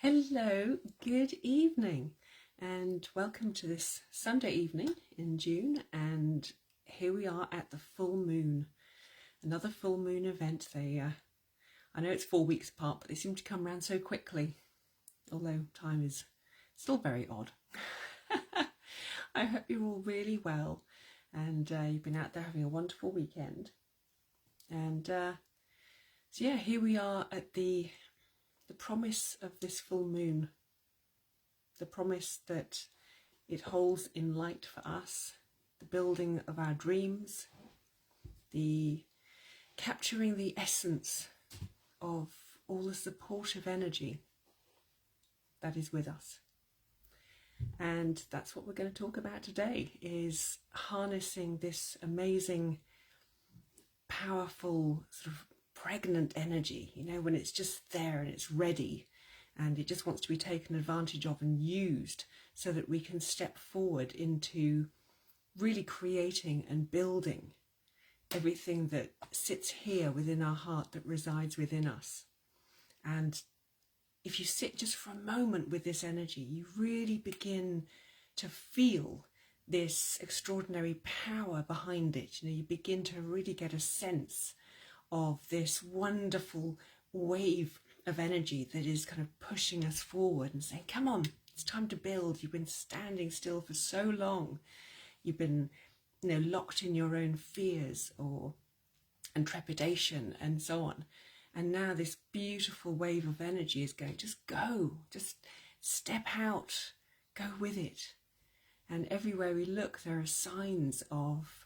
Hello, good evening, and welcome to this Sunday evening in June. And here we are at the full moon, another full moon event. I know it's 4 weeks apart, but they seem to come around so quickly, although time is still very odd. I hope you're all really well, and you've been out there having a wonderful weekend. And so yeah, here we are at the promise of this full moon, the promise that it holds in light for us, the building of our dreams, the capturing the essence of all the supportive energy that is with us. And that's what we're going to talk about today, is harnessing this amazing, powerful, sort of pregnant energy, when it's just there and it's ready and it just wants to be taken advantage of and used so that we can step forward into really creating and building everything that sits here within our heart, that resides within us. And if you sit just for a moment with this energy, you really begin to feel this extraordinary power behind it. You begin to really get a sense of this wonderful wave of energy that is kind of pushing us forward and saying, come on, it's time to build. You've been standing still for so long. You've been, locked in your own fears and trepidation and so on. And now this beautiful wave of energy is going, just go, just step out, go with it. And everywhere we look, there are signs of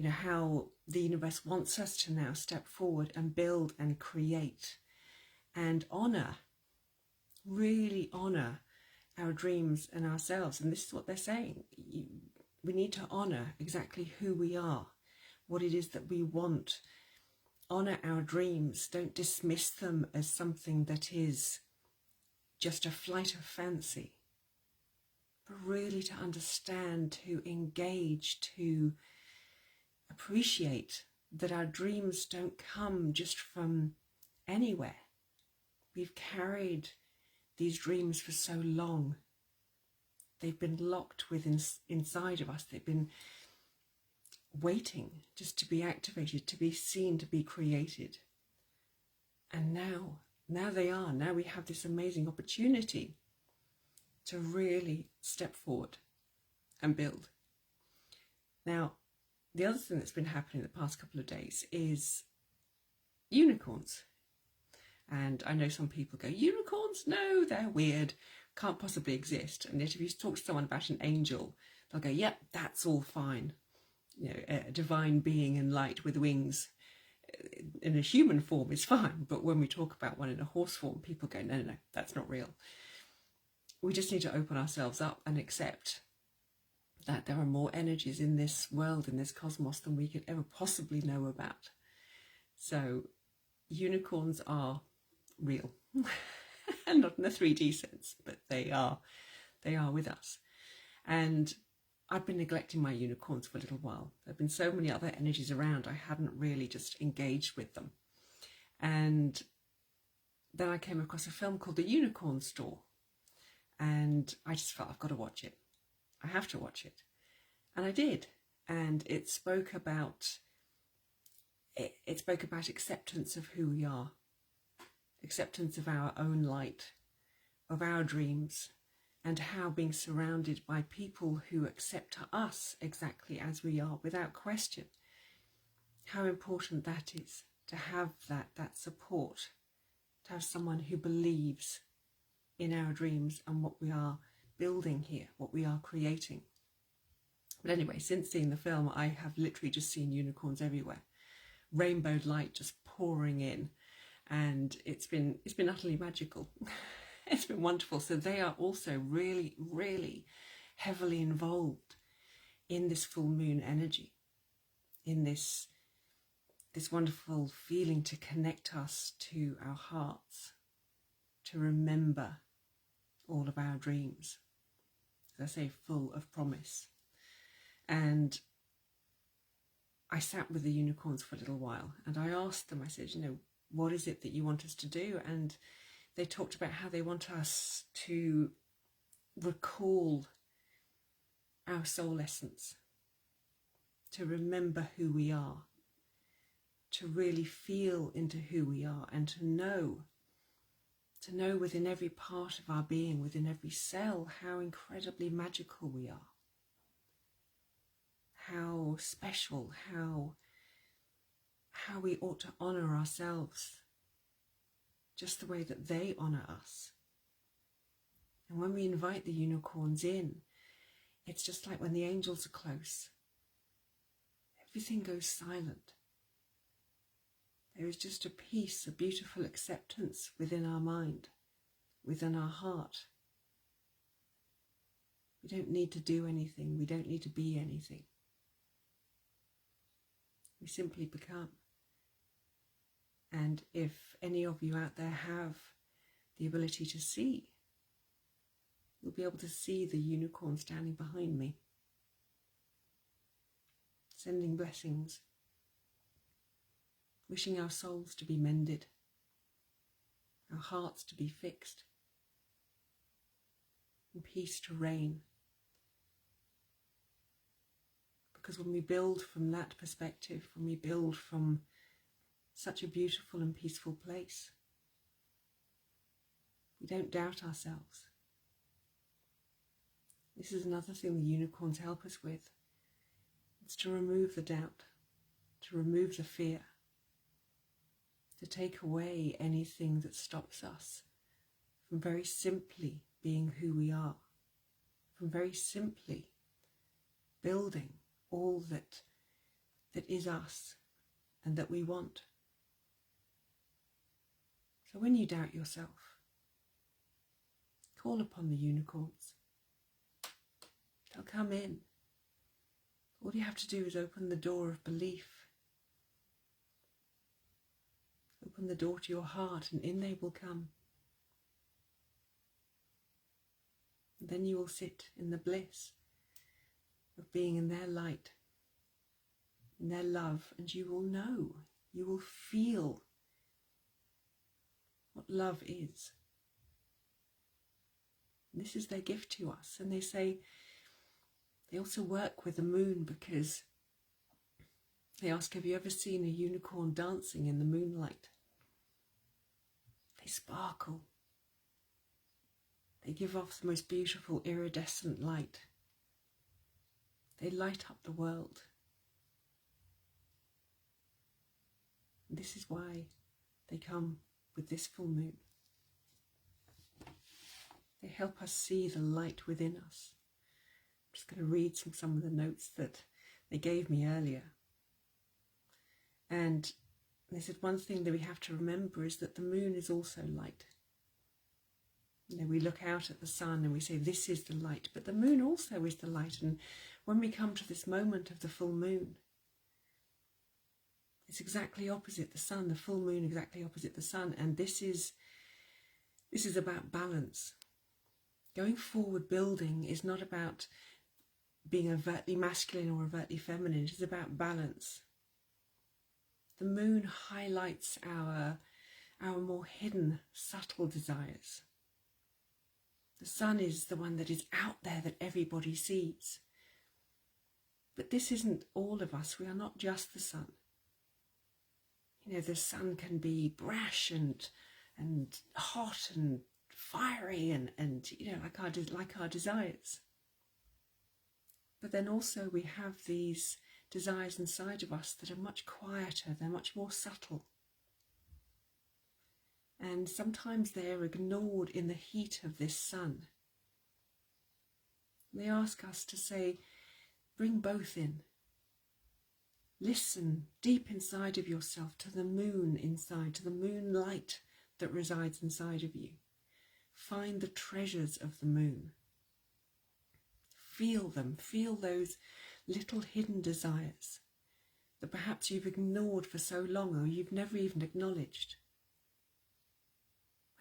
how the universe wants us to now step forward and build and create and really honour our dreams and ourselves. And this is what they're saying. We need to honour exactly who we are, what it is that we want. Honour our dreams. Don't dismiss them as something that is just a flight of fancy, but really to understand, to engage, to appreciate that our dreams don't come just from anywhere. We've carried these dreams for so long. They've been locked inside of us. They've been waiting just to be activated, to be seen, to be created. And now they are. Now we have this amazing opportunity to really step forward and build. Now, the other thing that's been happening the past couple of days is unicorns. And I know some people go, unicorns? No, they're weird, can't possibly exist. And yet if you talk to someone about an angel, they'll go, yep, that's all fine. A divine being in light with wings in a human form is fine. But when we talk about one in a horse form, people go, no, that's not real. We just need to open ourselves up and accept that there are more energies in this world, in this cosmos, than we could ever possibly know about. So unicorns are real. And not in a 3D sense, but they are with us. And I've been neglecting my unicorns for a little while. There have been so many other energies around, I hadn't really just engaged with them. And then I came across a film called The Unicorn Store, and I just felt I've got to watch it. I have to watch it. And I did. And it spoke about acceptance of who we are, acceptance of our own light, of our dreams, and how being surrounded by people who accept us exactly as we are without question, how important that is, to have that support, to have someone who believes in our dreams and what we are building here, what we are creating. But anyway, since seeing the film, I have literally just seen unicorns everywhere, rainbowed light just pouring in, and it's been utterly magical. It's been wonderful. So they are also really, really heavily involved in this full moon energy, in this wonderful feeling to connect us to our hearts, to remember all of our dreams, as I say, full of promise. And I sat with the unicorns for a little while, and I asked them, I said, what is it that you want us to do? And they talked about how they want us to recall our soul essence, to remember who we are, to really feel into who we are, and to know within every part of our being, within every cell, how incredibly magical we are, how special, how we ought to honour ourselves just the way that they honour us. And when we invite the unicorns in, it's just like when the angels are close. Everything goes silent. There is just a peace, a beautiful acceptance within our mind, within our heart. We don't need to do anything. We don't need to be anything. We simply become. And if any of you out there have the ability to see, you'll be able to see the unicorn standing behind me, sending blessings, wishing our souls to be mended, our hearts to be fixed, and peace to reign. Because when we build from that perspective, when we build from such a beautiful and peaceful place, we don't doubt ourselves. This is another thing the unicorns help us with. It's to remove the doubt, to remove the fear, to take away anything that stops us from very simply being who we are, from very simply building all that is us and that we want. So when you doubt yourself, call upon the unicorns. They'll come in. All you have to do is open the door of belief. Open the door to your heart, and in they will come. And then you will sit in the bliss of being in their light, in their love, and you will know, you will feel what love is. And this is their gift to us. And they say, they also work with the moon, because they ask, have you ever seen a unicorn dancing in the moonlight? They sparkle. They give off the most beautiful iridescent light. They light up the world. And this is why they come with this full moon. They help us see the light within us. I'm just going to read some of the notes that they gave me earlier. And they said one thing that we have to remember is that the moon is also light. You know, we look out at the sun and we say, this is the light, but the moon also is the light. And when we come to this moment of the full moon, it's exactly opposite the sun, the full moon exactly opposite the sun. And this is about balance. Going forward building is not about being overtly masculine or overtly feminine. It is about balance. The moon highlights our more hidden, subtle desires. The sun is the one that is out there that everybody sees. But this isn't all of us. We are not just the sun. You know, the sun can be brash and hot and fiery and you know, like our desires. But then also we have these desires inside of us that are much quieter, they're much more subtle. And sometimes they're ignored in the heat of this sun. They ask us to say, bring both in. Listen deep inside of yourself to the moon inside, to the moonlight that resides inside of you. Find the treasures of the moon. Feel them, feel those little hidden desires that perhaps you've ignored for so long or you've never even acknowledged.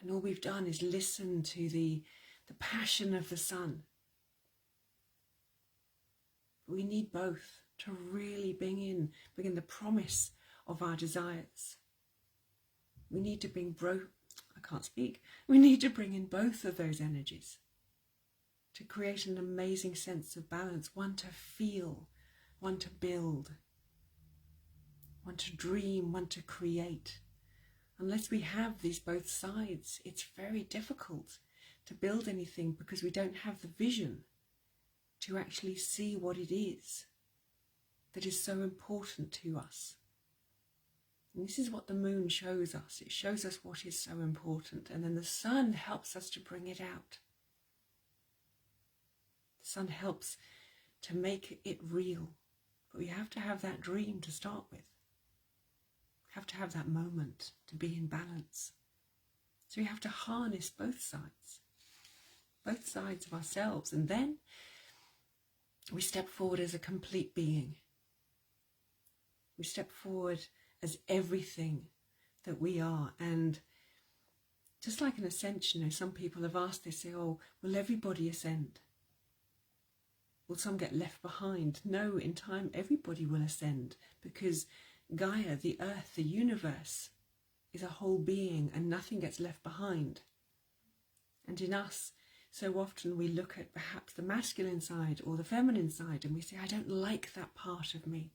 And all we've done is listen to the passion of the sun. We need both to really bring in the promise of our desires. We need to bring can't speak. We need to bring in both of those energies to create an amazing sense of balance, one to feel, one to build, one to dream, one to create. Unless we have these both sides, it's very difficult to build anything because we don't have the vision to actually see what it is that is so important to us. And this is what the moon shows us. It shows us what is so important, and then the sun helps us to bring it out. The sun helps to make it real, but we have to have that dream to start with. We have to have that moment to be in balance. So we have to harness both sides of ourselves, and then we step forward as a complete being. We step forward as everything that we are. And just like an ascension, some people have asked, they say, oh, will everybody ascend? Will some get left behind? No, in time everybody will ascend, because Gaia, the earth, the universe, is a whole being and nothing gets left behind. And in us, so often we look at perhaps the masculine side or the feminine side and we say, I don't like that part of me.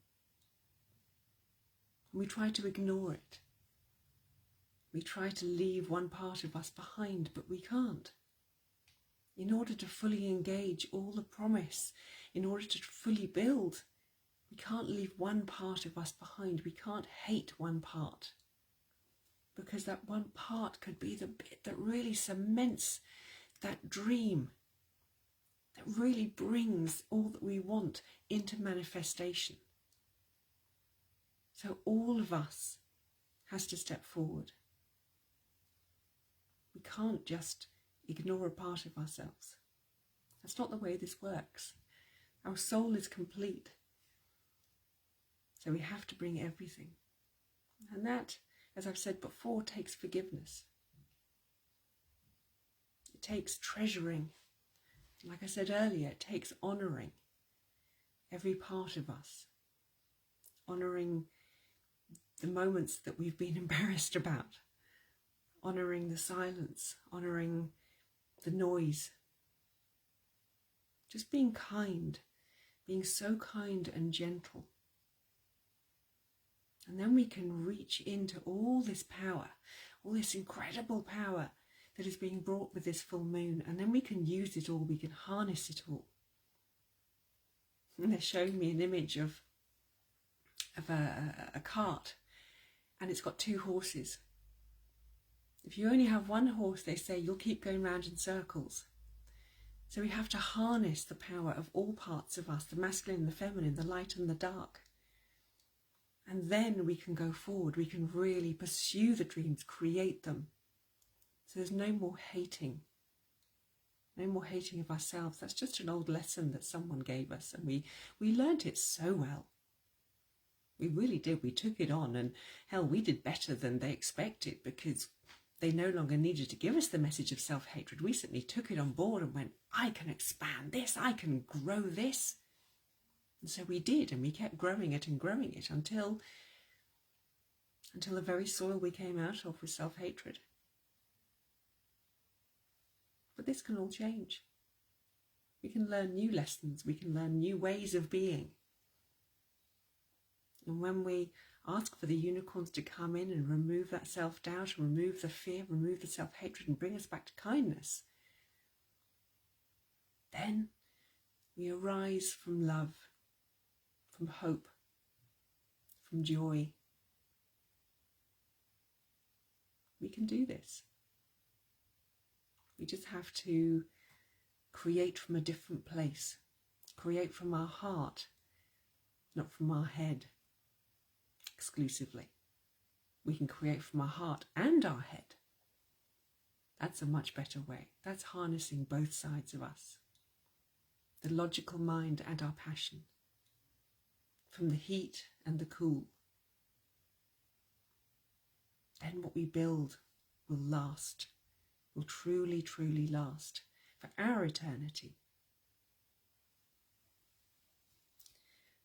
We try to ignore it. We try to leave one part of us behind, but we can't. In order to fully engage all the promise, in order to fully build, we can't leave one part of us behind. We can't hate one part, because that one part could be the bit that really cements that dream, that really brings all that we want into manifestation. So all of us has to step forward. We can't just ignore a part of ourselves. That's not the way this works. Our soul is complete. So we have to bring everything. And that, as I've said before, takes forgiveness. It takes treasuring. Like I said earlier, it takes honouring every part of us. Honouring the moments that we've been embarrassed about. Honouring the silence. Honouring the noise. Just being kind. Being so kind and gentle. And then we can reach into all this power, all this incredible power that is being brought with this full moon. And then we can use it all, we can harness it all. And they're showing me an image of a cart, and it's got two horses. If you only have one horse, they say, you'll keep going round in circles. So we have to harness the power of all parts of us, the masculine and the feminine, the light and the dark. And then we can go forward. We can really pursue the dreams, create them. So there's no more hating. No more hating of ourselves. That's just an old lesson that someone gave us, and we learnt it so well. We really did. We took it on, and hell, we did better than they expected, because they no longer needed to give us the message of self-hatred. We simply took it on board and went, I can expand this, I can grow this. And so we did, and we kept growing it and growing it until the very soil we came out of was self-hatred. But this can all change. We can learn new lessons, we can learn new ways of being. And when we ask for the unicorns to come in and remove that self-doubt, remove the fear, remove the self-hatred, and bring us back to kindness, then we arise from love, from hope, from joy. We can do this. We just have to create from a different place, create from our heart, not from our head exclusively. We can create from our heart and our head. That's a much better way. That's harnessing both sides of us, the logical mind and our passion, from the heat and the cool. Then what we build will last, will truly, truly last for our eternity.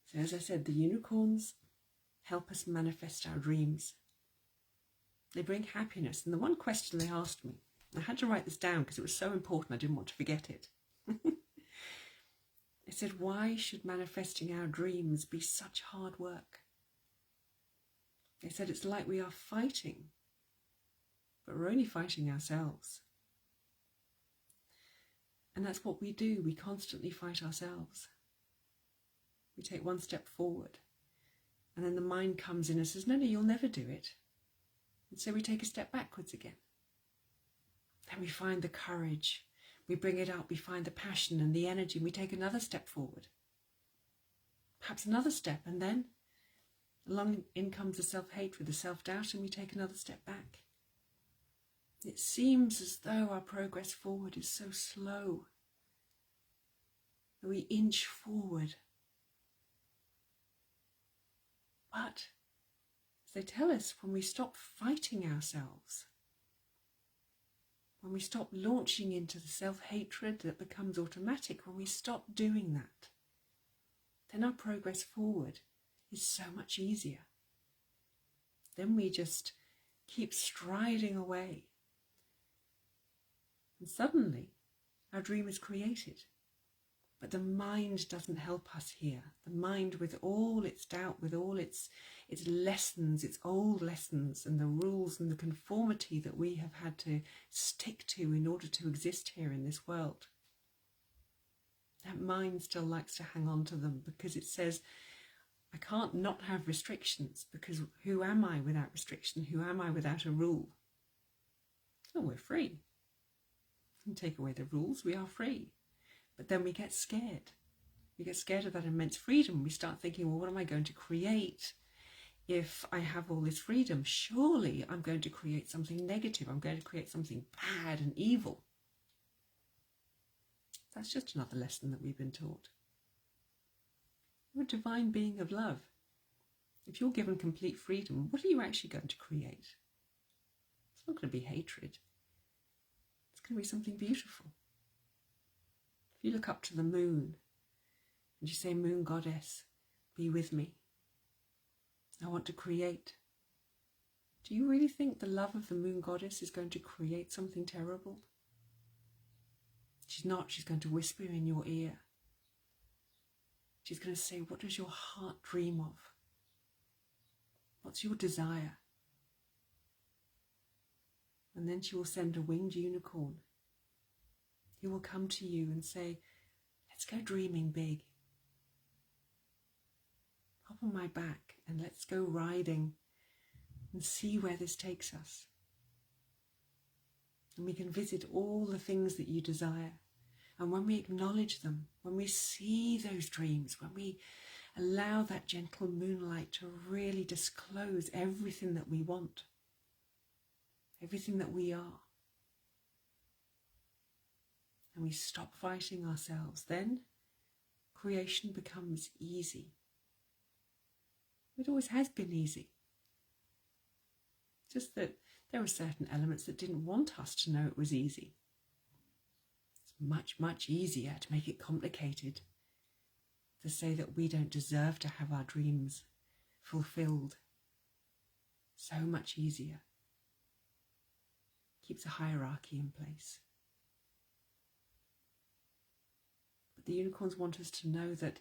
So as I said, the unicorns help us manifest our dreams. They bring happiness. And the one question they asked me, I had to write this down because it was so important I didn't want to forget it. They said, why should manifesting our dreams be such hard work? They said it's like we are fighting, but we're only fighting ourselves. And that's what we do. We constantly fight ourselves. We take one step forward, and then the mind comes in and says, no, you'll never do it. And so we take a step backwards again. Then we find the courage. We bring it out. We find the passion and the energy. And we take another step forward. Perhaps another step. And then along in comes the self-hatred, the self-doubt, and we take another step back. It seems as though our progress forward is so slow. That we inch forward. But, as they tell us, when we stop fighting ourselves, when we stop launching into the self-hatred that becomes automatic, when we stop doing that, then our progress forward is so much easier. Then we just keep striding away. And suddenly, our dream is created. But the mind doesn't help us here. The mind, with all its doubt, with all its lessons, its old lessons, and the rules and the conformity that we have had to stick to in order to exist here in this world, that mind still likes to hang on to them because it says, I can't not have restrictions, because who am I without restriction? Who am I without a rule? Oh, we're free. You can take away the rules, we are free. But then we get scared. We get scared of that immense freedom. We start thinking, well, what am I going to create if I have all this freedom? Surely I'm going to create something negative. I'm going to create something bad and evil. That's just another lesson that we've been taught. You're a divine being of love. If you're given complete freedom, what are you actually going to create? It's not going to be hatred. It's going to be something beautiful. If you look up to the moon and you say, Moon Goddess, be with me. I want to create. Do you really think the love of the Moon Goddess is going to create something terrible? She's not. She's going to whisper in your ear. She's going to say, what does your heart dream of? What's your desire? And then she will send a winged unicorn. He will come to you and say, let's go dreaming big. Hop on my back and let's go riding and see where this takes us. And we can visit all the things that you desire. And when we acknowledge them, when we see those dreams, when we allow that gentle moonlight to really disclose everything that we want, everything that we are, and we stop fighting ourselves, then creation becomes easy. It always has been easy. Just that there were certain elements that didn't want us to know it was easy. It's much, much easier to make it complicated, to say that we don't deserve to have our dreams fulfilled. So much easier. Keeps a hierarchy in place. But the unicorns want us to know that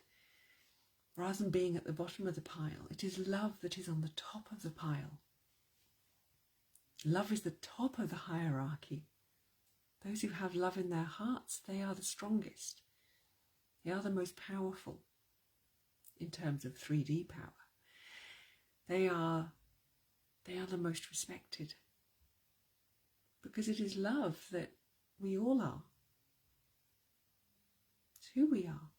rather than being at the bottom of the pile, it is love that is on the top of the pile. Love is the top of the hierarchy. Those who have love in their hearts, they are the strongest. They are the most powerful in terms of 3D power. They are the most respected. Because it is love that we all are. It's who we are.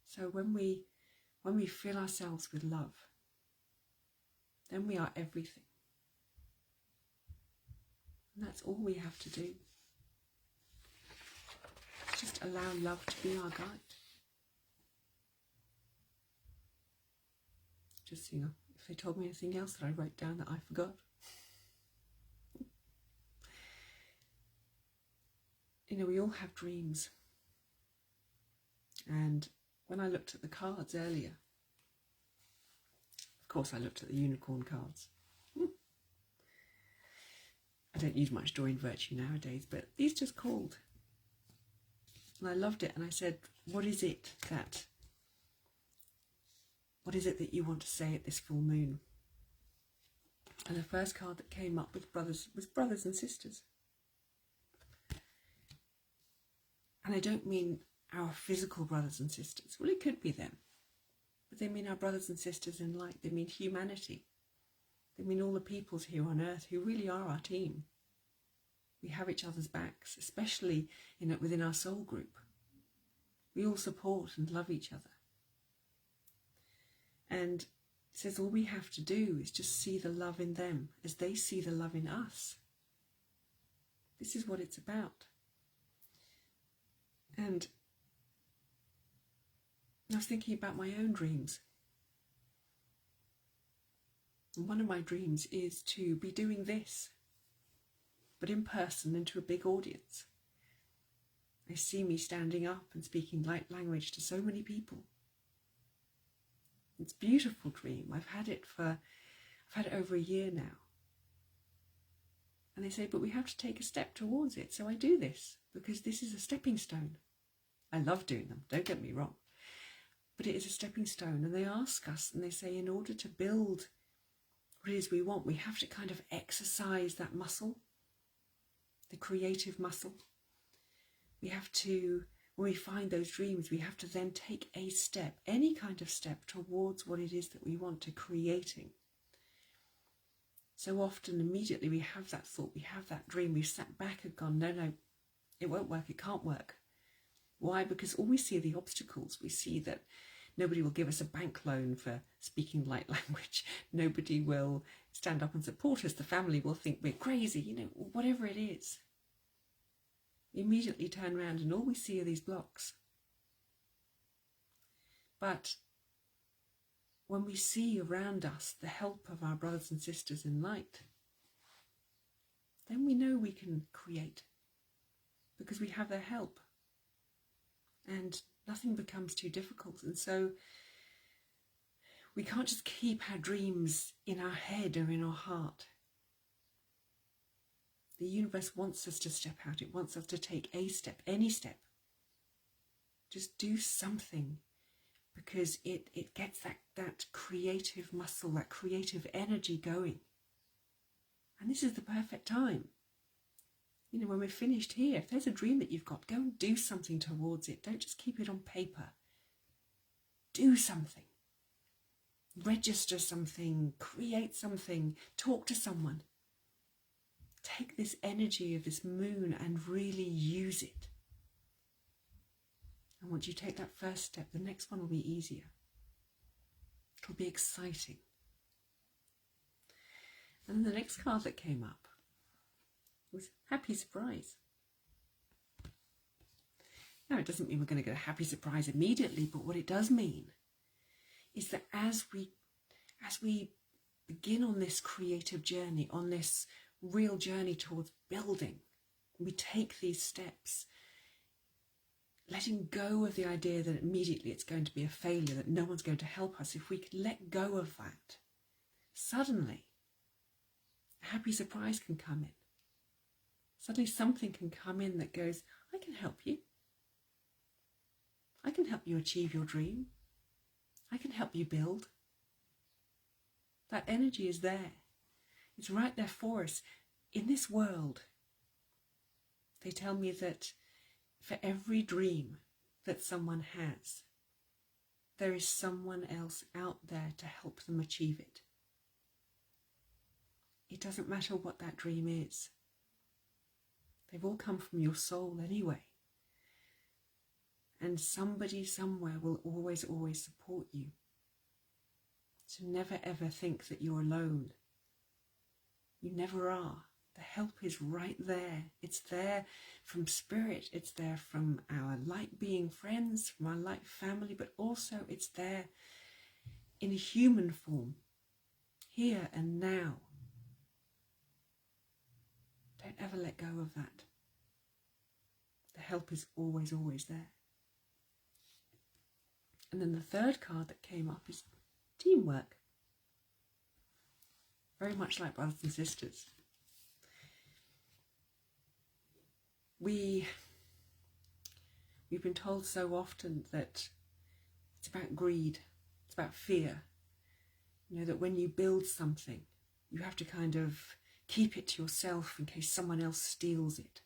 So when we fill ourselves with love, then we are everything. And that's all we have to do. Just allow love to be our guide. Just, if they told me anything else that I wrote down that I forgot. We all have dreams. And when I looked at the cards earlier, of course I looked at the unicorn cards. I don't use much joy and virtue nowadays, but these just called. And I loved it, and I said, what is it that you want to say at this full moon? And the first card that came up was brothers and sisters. And I don't mean our physical brothers and sisters. Well, it could be them. But they mean our brothers and sisters in light. They mean humanity. They mean all the peoples here on earth who really are our team. We have each other's backs, especially within our soul group. We all support and love each other. And it says all we have to do is just see the love in them as they see the love in us. This is what it's about. And I was thinking about my own dreams. And one of my dreams is to be doing this, but in person and to a big audience. They see me standing up and speaking light language to so many people. It's a beautiful dream. I've had it over a year now. And they say, but we have to take a step towards it. So I do this because this is a stepping stone. I love doing them, don't get me wrong. But it is a stepping stone. And they ask us, and they say, in order to build what it is we want, we have to kind of exercise that muscle, the creative muscle. We have to, when we find those dreams, we have to then take a step, any kind of step towards what it is that we want to creating. So often, immediately we have that thought, we have that dream, we've sat back and gone, no, it won't work, it can't work. Why? Because all we see are the obstacles. We see that nobody will give us a bank loan for speaking light language. Nobody will stand up and support us. The family will think we're crazy, whatever it is. We immediately turn around and all we see are these blocks. But when we see around us the help of our brothers and sisters in light, then we know we can create because we have their help. And nothing becomes too difficult. And so we can't just keep our dreams in our head or in our heart. The universe wants us to step out. It wants us to take a step, any step. Just do something, because it gets that creative muscle, that creative energy going. And this is the perfect time. When we're finished here, if there's a dream that you've got, go and do something towards it. Don't just keep it on paper. Do something. Register something, create something, talk to someone. Take this energy of this moon and really use it. And once you take that first step, the next one will be easier. It'll be exciting. And then the next card that came up was happy surprise. Now, it doesn't mean we're going to get a happy surprise immediately, but what it does mean is that as we begin on this creative journey, on this real journey towards building, we take these steps, letting go of the idea that immediately it's going to be a failure, that no one's going to help us. If we could let go of that, suddenly a happy surprise can come in. Suddenly something can come in that goes, I can help you. I can help you achieve your dream. I can help you build. That energy is there. It's right there for us. In this world, they tell me that for every dream that someone has, there is someone else out there to help them achieve it. It doesn't matter what that dream is. They've all come from your soul anyway. And somebody somewhere will always, always support you. So never ever think that you're alone. You never are. The help is right there. It's there from spirit. It's there from our light being friends, from our light family, but also it's there in a human form, here and now. Don't ever let go of that. The help is always, always there. And then the third card that came up is teamwork. Very much like brothers and sisters. We've been told so often that it's about greed, it's about fear. You know, that when you build something, you have to kind of keep it to yourself in case someone else steals it,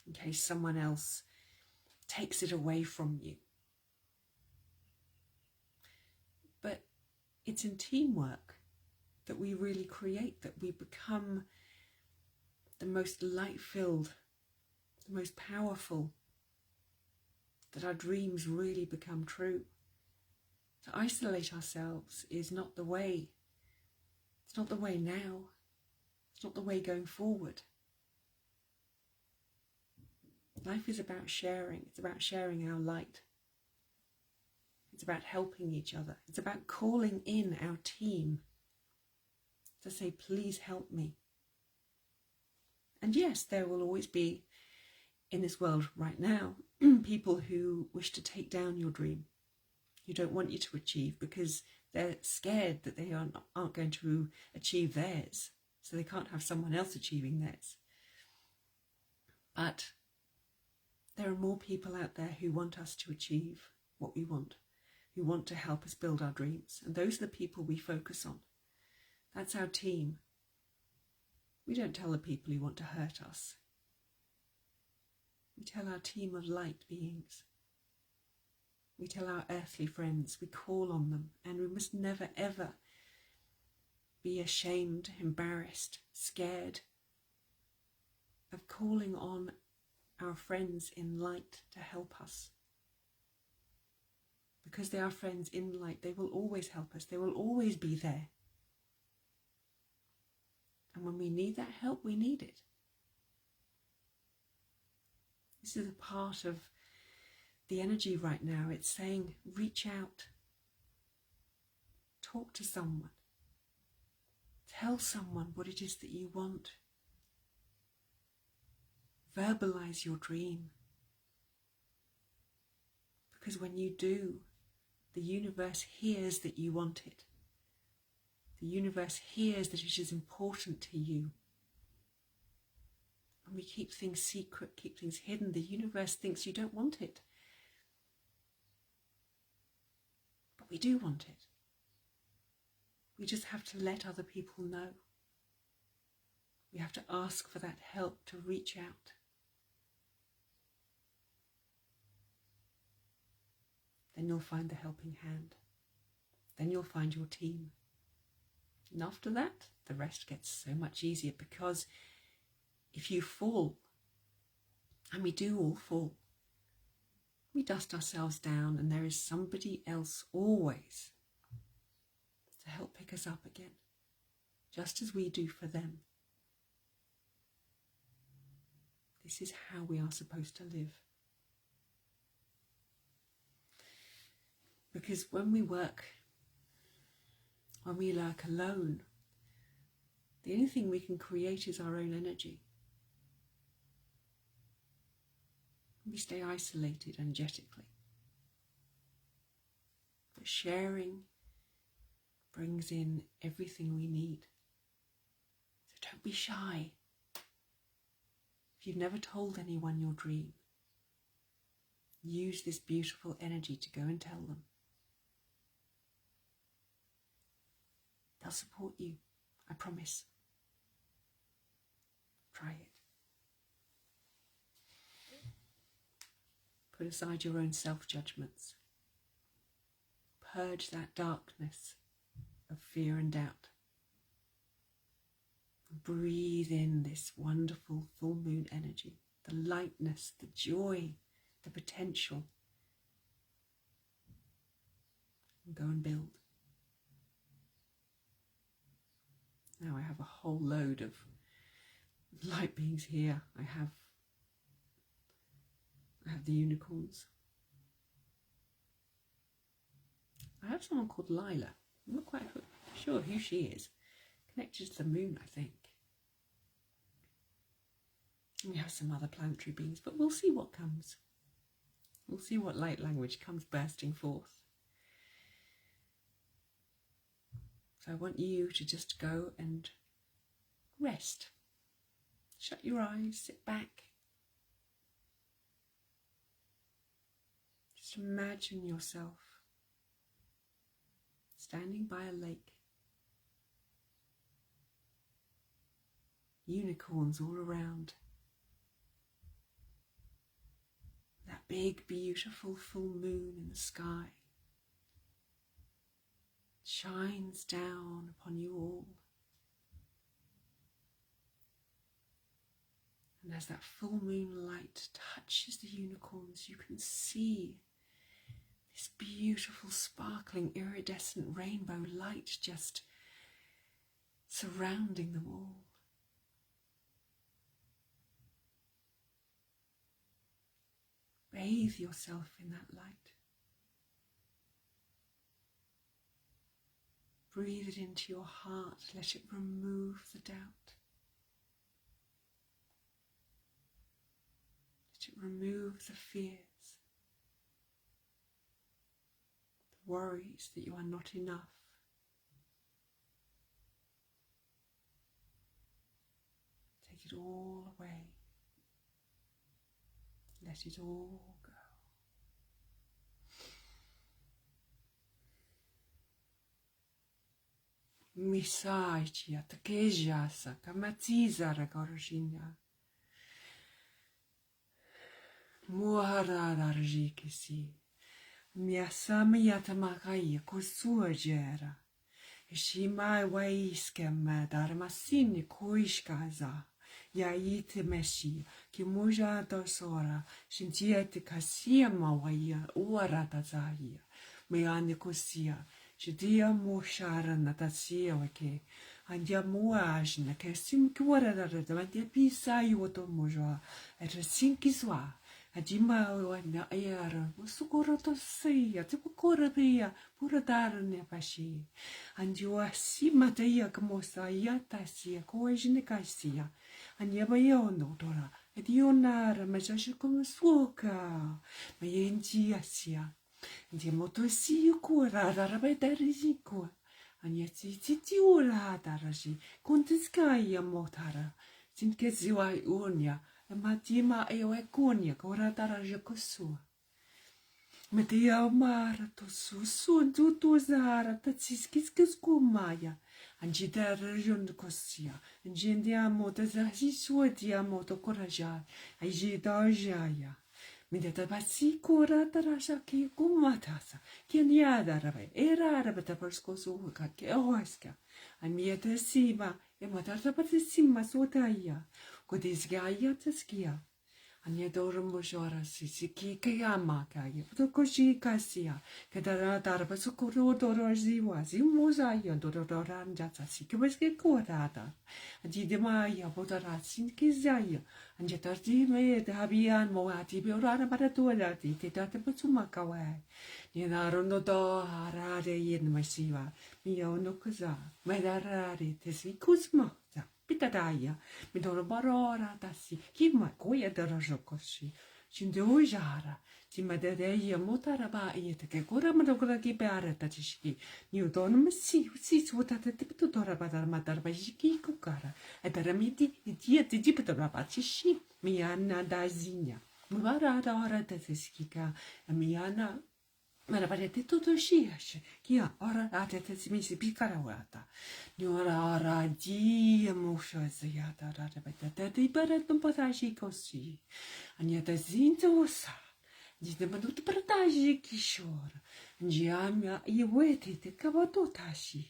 in case someone else takes it away from you. But it's in teamwork that we really create, that we become the most light-filled, the most powerful, that our dreams really become true. To isolate ourselves is not the way. It's not the way now. It's not the way going forward. Life is about sharing. It's about sharing our light. It's about helping each other. It's about calling in our team to say, please help me. And yes, there will always be, in this world right now, people who wish to take down your dream, who don't want you to achieve because they're scared that they aren't going to achieve theirs, so they can't have someone else achieving theirs. But there are more people out there who want us to achieve what we want, who want to help us build our dreams. And those are the people we focus on. That's our team. We don't tell the people who want to hurt us. We tell our team of light beings. We tell our earthly friends, we call on them, and we must never ever be ashamed, embarrassed, scared of calling on our friends in light to help us. Because they are friends in light, they will always help us. They will always be there. And when we need that help, we need it. This is a part of the energy right now. It's saying, reach out. Talk to someone. Tell someone what it is that you want. Verbalize your dream. Because when you do, the universe hears that you want it. The universe hears that it is important to you. When we keep things secret, keep things hidden, the universe thinks you don't want it. But we do want it. We just have to let other people know. We have to ask for that help to reach out. Then you'll find the helping hand. Then you'll find your team. And after that, the rest gets so much easier, because if you fall, and we do all fall, we dust ourselves down and there is somebody else always to help pick us up again, just as we do for them. This is how we are supposed to live. Because when we work alone, the only thing we can create is our own energy. We stay isolated energetically. But sharing brings in everything we need. So don't be shy. If you've never told anyone your dream, use this beautiful energy to go and tell them. They'll support you, I promise. Try it. Put aside your own self-judgments. Purge that darkness of fear and doubt. Breathe in this wonderful full moon energy, the lightness, the joy, the potential. And go and build. Now I have a whole load of light beings here. I have the unicorns. I have someone called Lila. I'm not quite sure who she is. Connected to the moon, I think. And we have some other planetary beings, but we'll see what comes. We'll see what light language comes bursting forth. So I want you to just go and rest. Shut your eyes, sit back, Just imagine yourself standing by a lake, unicorns all around, that big beautiful full moon in the sky shines down upon you all. And as that full moon light touches the unicorns, you can see this beautiful, sparkling, iridescent rainbow light just surrounding them all. Bathe yourself in that light. Breathe it into your heart. Let it remove the doubt. Let it remove the fears, the worries that you are not enough. Take it all away. Let it all go. Misaitia takejasa kamatiza ragorjina. Muara darjikisi. Miasami yatamakai kosuajera. Shimai waiskema darmasini koishkaza. Yaite meshi ki muja dosora shintiete kasia mawaya uara tazaya. Meane kosia. Shidia moshara natasia wake. Andia moajna ke simkiwara da mandia pisa yuoto moja. Era sinkiswa. Ajima wana ayara musukoro to seya tipukora pia pura darne pashi. Andiwa sima teia kamosa yatasia koejine kaisia. Anyaba yono dora. Edionara majashi como suoka. Mayenji asia. Andia moto si kura darabai dariziko. Anya titi ura daraji. Kontiskaya motara. Sinkeziwa unya. Matima ewe kunya kora daraja kosua. Metia mara to su tu zara tatsis kumaya. Anjida rajon kosia. Anjindia mota zahi suadia moto koraja. Ajida jaya. Mideta basi kora daraja ki kumatasa. Kianyada rabai. Era rabata perskosu ke oiska. Amieta sima. Ematarta patisima sotaya. Kodisgaya taskia. Anya dorum bojora siki kayama kaya. Putokoshi kasia. Kadara darba sukuro doroziwa. Zimozaya dororan jata sikibaske korada. Adidema ya bodara sinkizaya. Anja tardi me dabian moati beorana baratuala. Titata patsuma kawai. Yenarono do harare yen masiva. Mio no kaza. Medarari tesikusma. Pitadaya, midoro barora tassi, kima koya darajokoshi, chindeujara, timadeya motaraba iete che cura madogora ki beara tatishi, niudon messi, si suotate tipto dorabadar madarbaji kukara, e peramiti, idieti tipto rabatishi, miana dazinia, mubara ora tatiskika, e miana. Ma parete tutto sciasce, chi ha ora la testa si misi piccarawata. Ni ora di musho zayata rata betata di barat non potaji così. Agnata zinto sa. Di de madut partaji kishor. Ngiamia iwete te cavato tashi.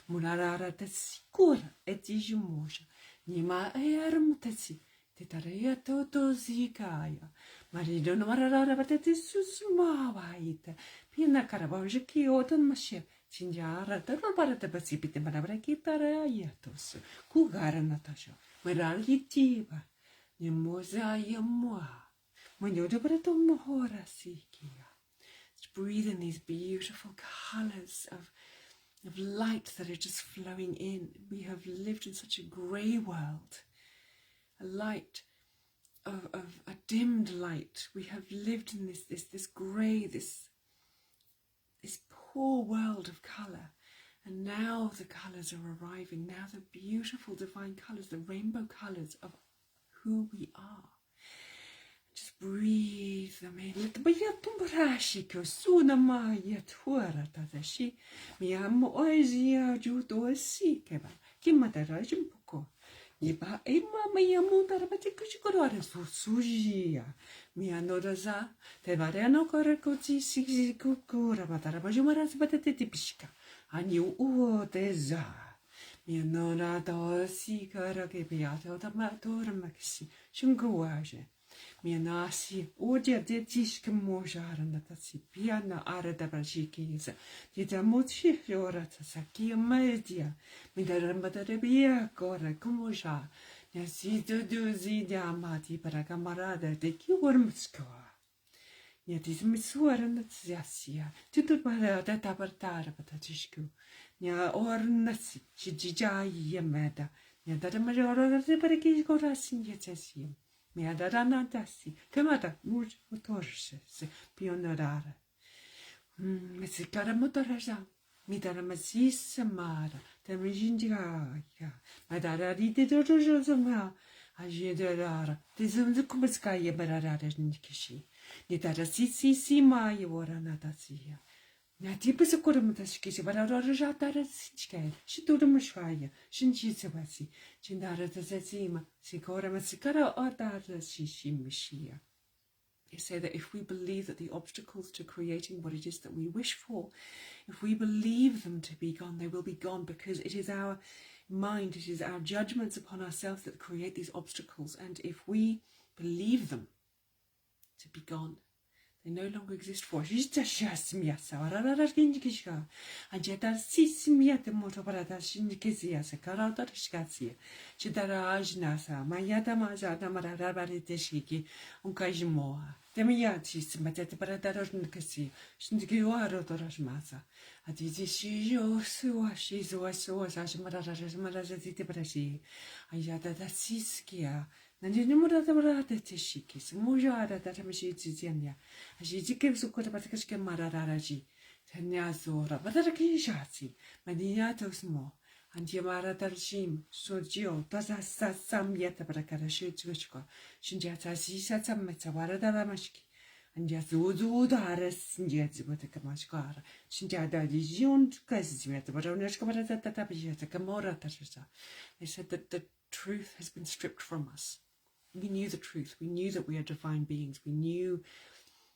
Munara ta sicura e di musha. Ni ma erm tasi. Te tarea toto zikaya. Marido no marara patete susumavaite. Pina caravaggio che otan mashe. Cingiara da robara te precipite marabra che taraietos. Cugara natasha. Merali tiva. Ni moza yamwa. When do preto mohora sikia. Breathe in these beautiful colors of light that are just flowing in. We have lived in such a grey world. A light of a dimmed light. We have lived in this grey, this poor world of colour. And now the colours are arriving. Now the beautiful divine colours, the rainbow colours of who we are. Just breathe Let me ya tumbrashi ko suna ma ya tuara tatashi mi amo oizia juto si keba kimatara jimpuko Iba ima mi amo tarabati kushikora susujia mi anoraza te vareno kore kochi siksi kukura mataraba jumara batete tipishka ani uo teza mi anora to si kara ke piato tamatora maxi shunguaje mi nasi odia de tishke mojara na tatsi piana ara da bajikisa di da mochi ora tasaki media mi da rambatare bia kora kumoja ya si do zi da mati para camarada de ki wormskoa ja dis mi suara na tsiasia tutto para da tabartara patatishku ja ornasi si jija meda ja da majora de para ki gorasin ja tsia mi adarana tassi kamata muj motorse se pionerare mi si cara motoraja mi dara masissa mara te mi jindiga ma dara rite dojo zama ajedara te zum come scaia bararare nikishi ni dara si mai ora natasia na tipo se cora mutashkishi bararare jatara sinchkai shitura mushaya shinchi sebasi chindara tazima sikora masikara odara shishimishia. They say that if we believe that the obstacles to creating what it is that we wish for, if we believe them to be gone, they will be gone, because it is our mind, it is our judgments upon ourselves that create these obstacles. And if we believe them to be gone, they no longer exist for us. And yet that sisimiate motobarata shindikezia se karata shkatsia. Chidarajnasa, Mayata Majata Marabariteshiki, Unkajimoa. Demiatis, Matete Paradarosnkasi, Shindikiwaro Torashmasa. Adizi Shijo, Sua, Shizo, Ashmararazati Brashi. Ayata da Siskia. Nanjimurata Teshikis, Mujara Tatamishi, as she gives a quarter Patakaska Mararaji, Tanyazora, Batakishati, Maniatos mo, and Yamara Tarshim, Sojio, Tazasa Sam Yeta Barakarashi Twishko, Shinjata Sisa Metawara Daramashki, and Yazudu Dares, Yetsukamashkar, Shinjada Dijon Kazimeta, but Oneshkabarata Tapijata Kamora Tasha. They said that the truth has been stripped from us. We knew the truth. We knew that we are divine beings. We knew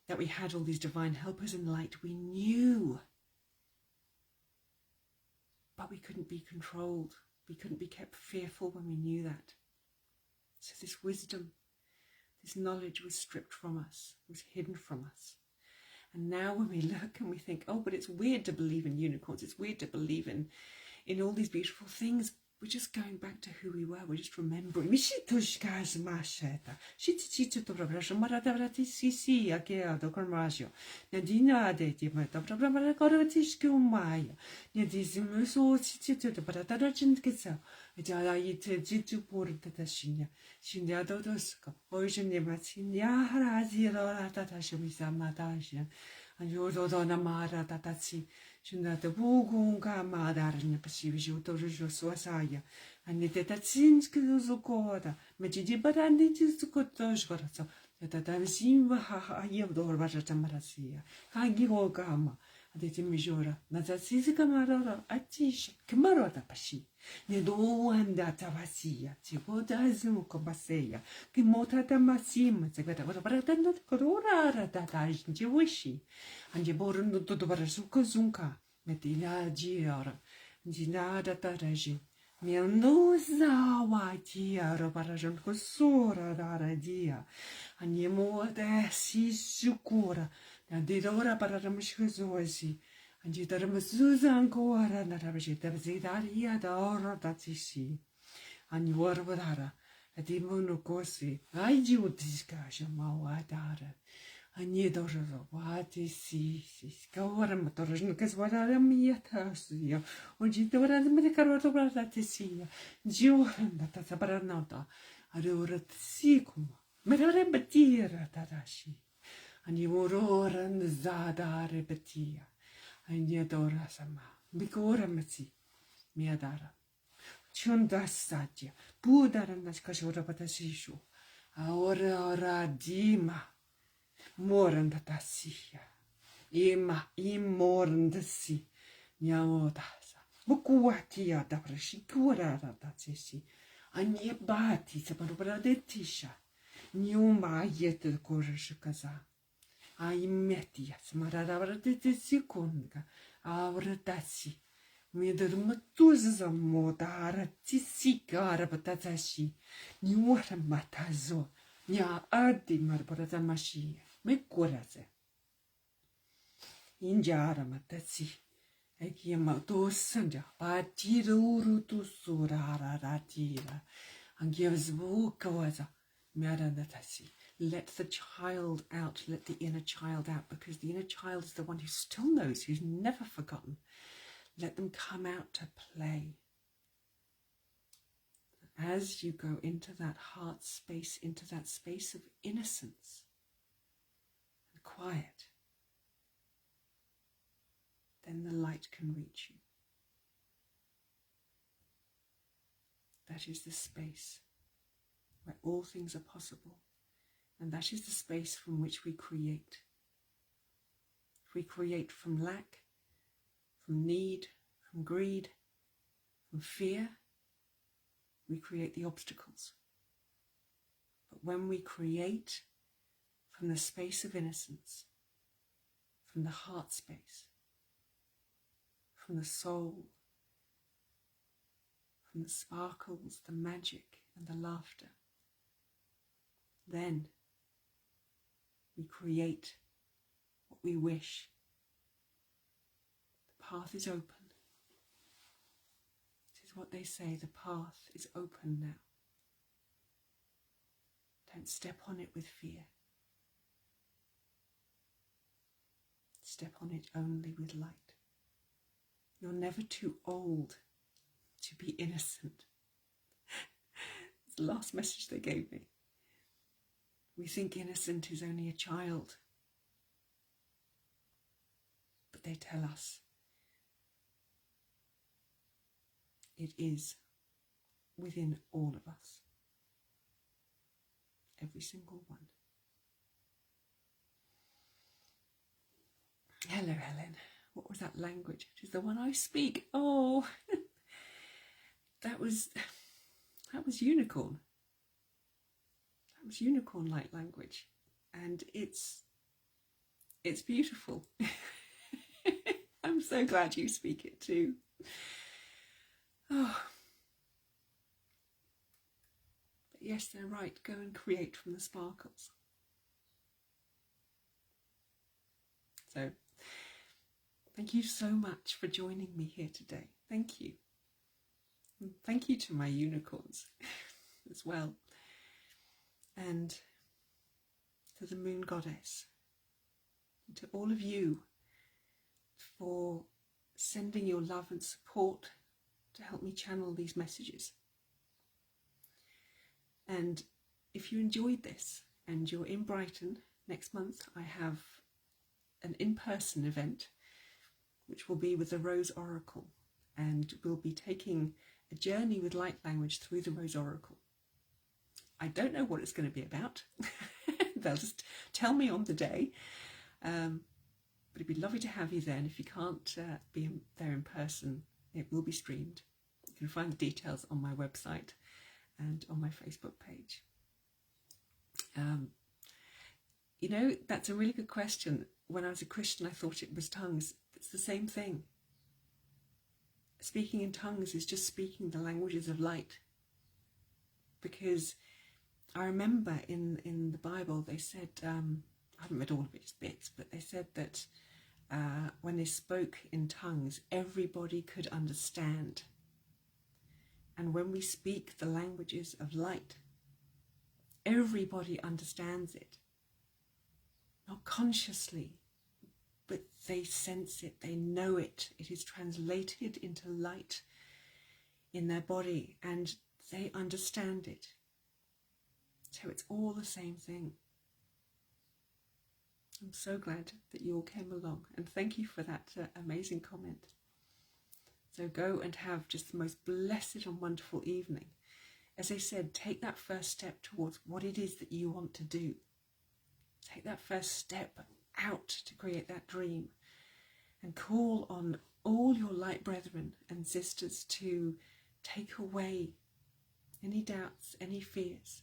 that we had all these divine helpers in light. We knew. But we couldn't be controlled. We couldn't be kept fearful when we knew that. So this wisdom, this knowledge was stripped from us, was hidden from us. And now when we look and we think, oh, but it's weird to believe in unicorns. It's weird to believe in all these beautiful things. We're just going back to who we were. We're just remembering. And you don't amara tatasi. Shunata Bugunga Madarna Pacific Suasaya, and it at Sinski Zukoda, Majidi Barandi Zukotoshgorso, that I'm seeing Hayavdor Vajatamarasia, Kagiho Gama, at the Mijora, Nazasisi Camarora, Atish, Camarota Pashi, Nedo and Datavasia, Tigoda Zumukobaseya, Kimota Masim, the Gatavaratan Corora, that I Jewishi, and Jeborun to Barasuka Zunka, Medina Giora, Gina Dataraji, Mianoza Watia, Robarajan Cosura, Radia, and Yemo de Sisukura. And did ora para Ramishkazosi, and you Daramazuzan Goara, Narabashita, Zidaria, the Ora Datisi, and you were with Hara, a demon Gosi, I do discussion, Mawadara, and ye daughter of what is this? Go on, Motoration, because what I am yet house, you, or you do it medical that is see, you, that's a baranota, I do it sikum, Merabatira Tadashi. And you were and Zada repetia, and Yadora Sama, Bigora Mati, Miadara. Chunda Satya, Buddha and Nashkashura Patasishu, Aura Dima, Morandatasia. Imorandasi. Nyaodasa. Bukuatia dabrashikura ratatisi. Anyebati sabarubradetisha. Nyuma yet the korashikaza. Aimetias mararabratetisi konga. Avratasi. Midurmatuza modara tisika rabatatashi. Nyuara matazo. Nya adi marbaratamashi. Mekuraze. Injara matasi. Ekiama dosanja. Batira urutu surara ratira. And gives vukawaza. Miaranatasi. Let the child out. Let the inner child out. Because the inner child is the one who still knows, who's never forgotten. Let them come out to play. As you go into that heart space, into that space of innocence and quiet, then the light can reach you. That is the space where all things are possible. And that is the space from which we create. If we create from lack, from need, from greed, from fear, we create the obstacles. But when we create from the space of innocence, from the heart space, from the soul, from the sparkles, the magic and the laughter, then we create what we wish. The path is open. It is what they say, the path is open now. Don't step on it with fear. Step on it only with light. You're never too old to be innocent. It's the last message they gave me. We think innocent is only a child. But they tell us it is within all of us. Every single one. Hello, Helen. What was that language? It is the one I speak. Oh, that was unicorn. That was unicorn-like language, and it's beautiful. I'm so glad you speak it too. Oh. But yes, they're right. Go and create from the sparkles. So, thank you so much for joining me here today. Thank you. And thank you to my unicorns as well. And to the moon goddess. And to all of you for sending your love and support to help me channel these messages. And if you enjoyed this and you're in Brighton next month, I have an in-person event which will be with the Rose Oracle, and we'll be taking a journey with light language through the Rose Oracle. I don't know what it's going to be about. They'll just tell me on the day. But it'd be lovely to have you then. If you can't be there in person, it will be streamed. You can find the details on my website and on my Facebook page. You know, that's a really good question. When I was a Christian, I thought it was tongues. It's the same thing. Speaking in tongues is just speaking the languages of light. Because I remember in the Bible, they said, I haven't read all of it, just bits, but they said that when they spoke in tongues, everybody could understand. And when we speak the languages of light, everybody understands it. Not consciously, but they sense it, they know it. It is translated into light in their body and they understand it. So it's all the same thing. I'm so glad that you all came along, and thank you for that amazing comment. So go and have just the most blessed and wonderful evening. As I said, take that first step towards what it is that you want to do. Take that first step out to create that dream, and call on all your light brethren and sisters to take away any doubts, any fears,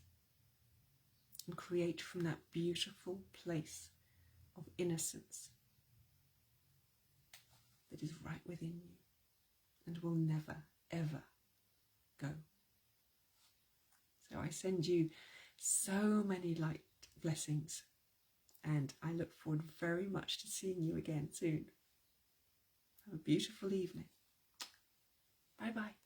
and create from that beautiful place of innocence that is right within you and will never, ever go. So I send you so many light blessings, and I look forward very much to seeing you again soon. Have a beautiful evening. Bye bye.